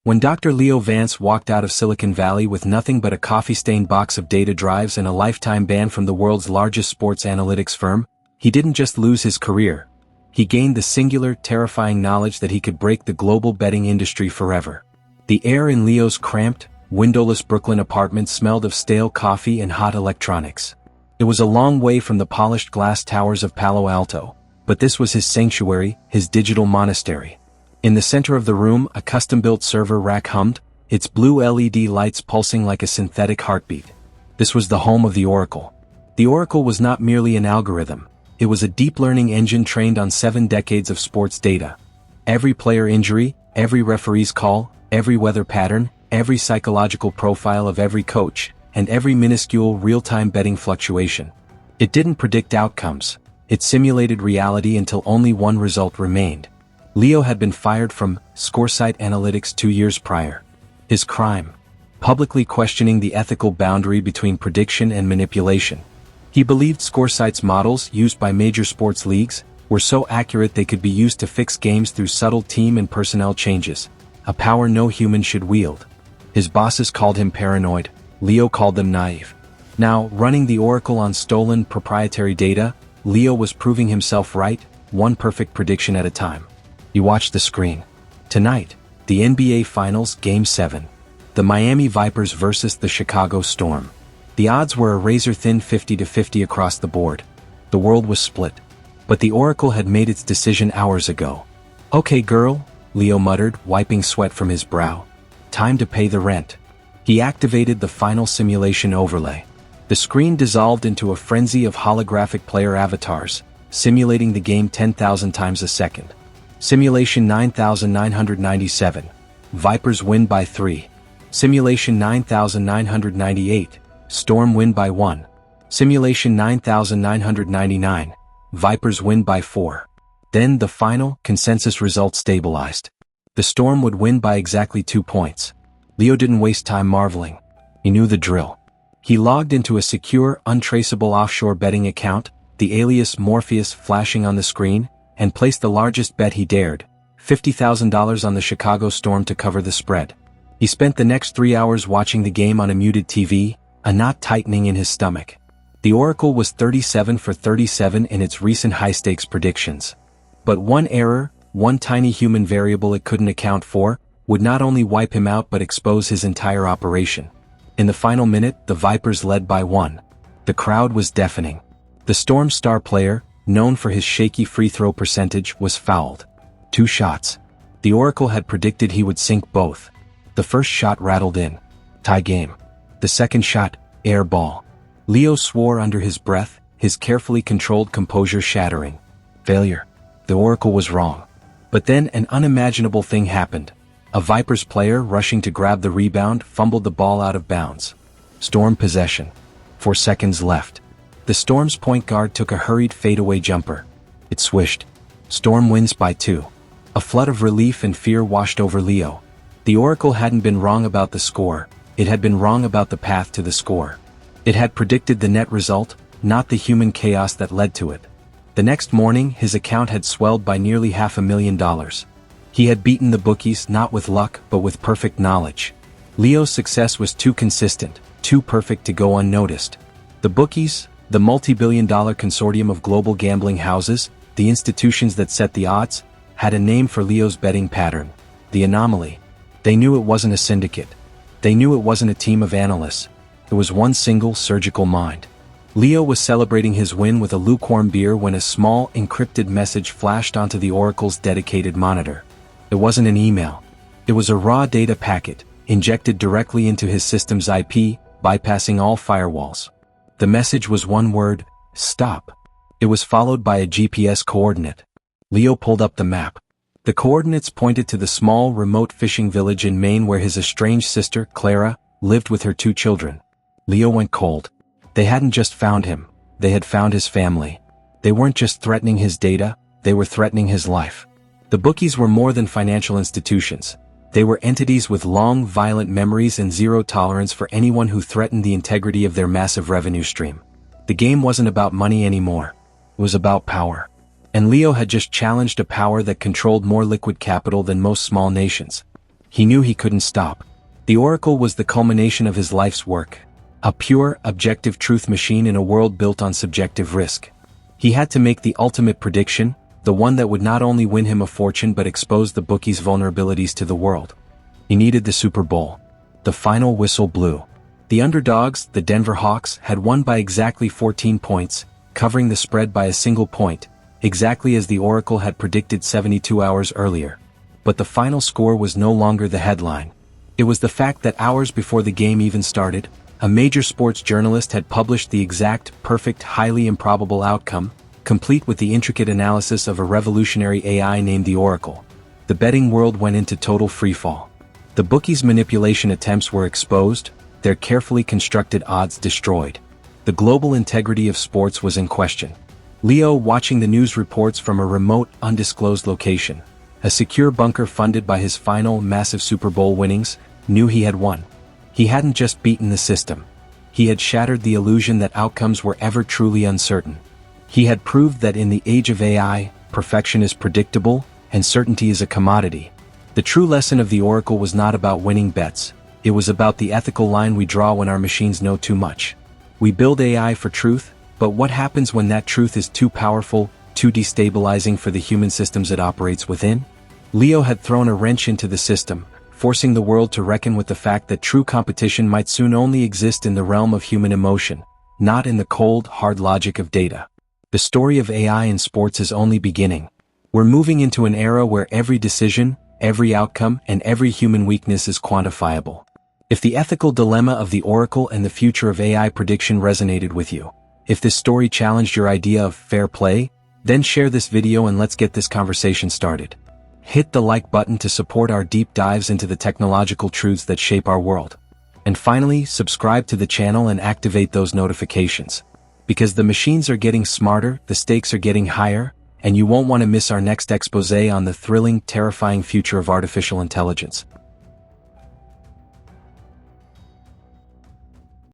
When Dr. Leo Vance walked out of Silicon Valley with nothing but a coffee-stained box of data drives and a lifetime ban from the world's largest sports analytics firm, he didn't just lose his career. He gained the singular, terrifying knowledge that he could break the global betting industry forever. The air in Leo's cramped, windowless Brooklyn apartment smelled of stale coffee and hot electronics. It was a long way from the polished glass towers of Palo Alto, but this was his sanctuary, his digital monastery. In the center of the room, a custom-built server rack hummed, its blue LED lights pulsing like a synthetic heartbeat. This was the home of the Oracle. The Oracle was not merely an algorithm. It was a deep learning engine trained on 7 decades of sports data. Every player injury, every referee's call, every weather pattern, every psychological profile of every coach, and every minuscule real-time betting fluctuation. It didn't predict outcomes. It simulated reality until only one result remained. Leo had been fired from Scoresite Analytics 2 years prior. His crime? Publicly questioning the ethical boundary between prediction and manipulation. He believed Scoresite's models, used by major sports leagues, were so accurate they could be used to fix games through subtle team and personnel changes, a power no human should wield. His bosses called him paranoid. Leo called them naive. Now, running the Oracle on stolen proprietary data, Leo was proving himself right, one perfect prediction at a time. He watched the screen. Tonight, the NBA Finals Game 7. The Miami Vipers versus the Chicago Storm. The odds were a razor-thin 50-50 across the board. The world was split. But the Oracle had made its decision hours ago. "Okay, girl," Leo muttered, wiping sweat from his brow. "Time to pay the rent." He activated the final simulation overlay. The screen dissolved into a frenzy of holographic player avatars, simulating the game 10,000 times a second. Simulation 9997. Vipers win by 3. Simulation 9998. Storm win by 1. Simulation 9999. Vipers win by 4. Then the final consensus result stabilized. The Storm would win by exactly 2 points. Leo didn't waste time marveling. He knew the drill. He logged into a secure, untraceable offshore betting account, the alias Morpheus flashing on the screen, and placed the largest bet he dared, $50,000 on the Chicago Storm to cover the spread. He spent the next 3 hours watching the game on a muted TV, a knot tightening in his stomach. The Oracle was 37 for 37 in its recent high-stakes predictions. But one error, one tiny human variable it couldn't account for, would not only wipe him out but expose his entire operation. In the final minute, the Vipers led by 1. The crowd was deafening. The Storm's star player, known for his shaky free throw percentage, was fouled. 2 shots. The Oracle had predicted he would sink both. The first shot rattled in. Tie game. The second shot, air ball. Leo swore under his breath, his carefully controlled composure shattering. Failure. The Oracle was wrong. But then an unimaginable thing happened. A Vipers player rushing to grab the rebound fumbled the ball out of bounds. Storm possession. 4 seconds left. The Storm's point guard took a hurried fadeaway jumper. It swished. Storm wins by 2. A flood of relief and fear washed over Leo. The Oracle hadn't been wrong about the score, it had been wrong about the path to the score. It had predicted the net result, not the human chaos that led to it. The next morning, his account had swelled by nearly $500,000. He had beaten the bookies not with luck but with perfect knowledge. Leo's success was too consistent, too perfect to go unnoticed. The bookies, the multi-billion-dollar consortium of global gambling houses, the institutions that set the odds, had a name for Leo's betting pattern: the anomaly. They knew it wasn't a syndicate. They knew it wasn't a team of analysts. It was one single surgical mind. Leo was celebrating his win with a lukewarm beer when a small, encrypted message flashed onto the Oracle's dedicated monitor. It wasn't an email. It was a raw data packet, injected directly into his system's IP, bypassing all firewalls. The message was one word: stop. It was followed by a GPS coordinate. Leo pulled up the map. The coordinates pointed to the small, remote fishing village in Maine where his estranged sister, Clara, lived with her 2 children. Leo went cold. They hadn't just found him, they had found his family. They weren't just threatening his data, they were threatening his life. The bookies were more than financial institutions. They were entities with long, violent memories and zero tolerance for anyone who threatened the integrity of their massive revenue stream. The game wasn't about money anymore. It was about power. And Leo had just challenged a power that controlled more liquid capital than most small nations. He knew he couldn't stop. The Oracle was the culmination of his life's work. A pure, objective truth machine in a world built on subjective risk. He had to make the ultimate prediction, the one that would not only win him a fortune but expose the bookies' vulnerabilities to the world. He needed the Super Bowl. The final whistle blew. The underdogs, the Denver Hawks, had won by exactly 14 points, covering the spread by a single point, exactly as the Oracle had predicted 72 hours earlier. But the final score was no longer the headline. It was the fact that hours before the game even started, a major sports journalist had published the exact, perfect, highly improbable outcome, complete with the intricate analysis of a revolutionary AI named the Oracle. The betting world went into total freefall. The bookies' manipulation attempts were exposed, their carefully constructed odds destroyed. The global integrity of sports was in question. Leo, watching the news reports from a remote, undisclosed location, a secure bunker funded by his final, massive Super Bowl winnings, knew he had won. He hadn't just beaten the system. He had shattered the illusion that outcomes were ever truly uncertain. He had proved that in the age of AI, perfection is predictable, and certainty is a commodity. The true lesson of the Oracle was not about winning bets. It was about the ethical line we draw when our machines know too much. We build AI for truth, but what happens when that truth is too powerful, too destabilizing for the human systems it operates within? Leo had thrown a wrench into the system, forcing the world to reckon with the fact that true competition might soon only exist in the realm of human emotion, not in the cold, hard logic of data. The story of AI in sports is only beginning. We're moving into an era where every decision, every outcome, and every human weakness is quantifiable. If the ethical dilemma of the Oracle and the future of AI prediction resonated with you, if this story challenged your idea of fair play, then share this video and let's get this conversation started. Hit the like button to support our deep dives into the technological truths that shape our world. And finally, subscribe to the channel and activate those notifications. Because the machines are getting smarter, the stakes are getting higher, and you won't want to miss our next expose on the thrilling, terrifying future of artificial intelligence.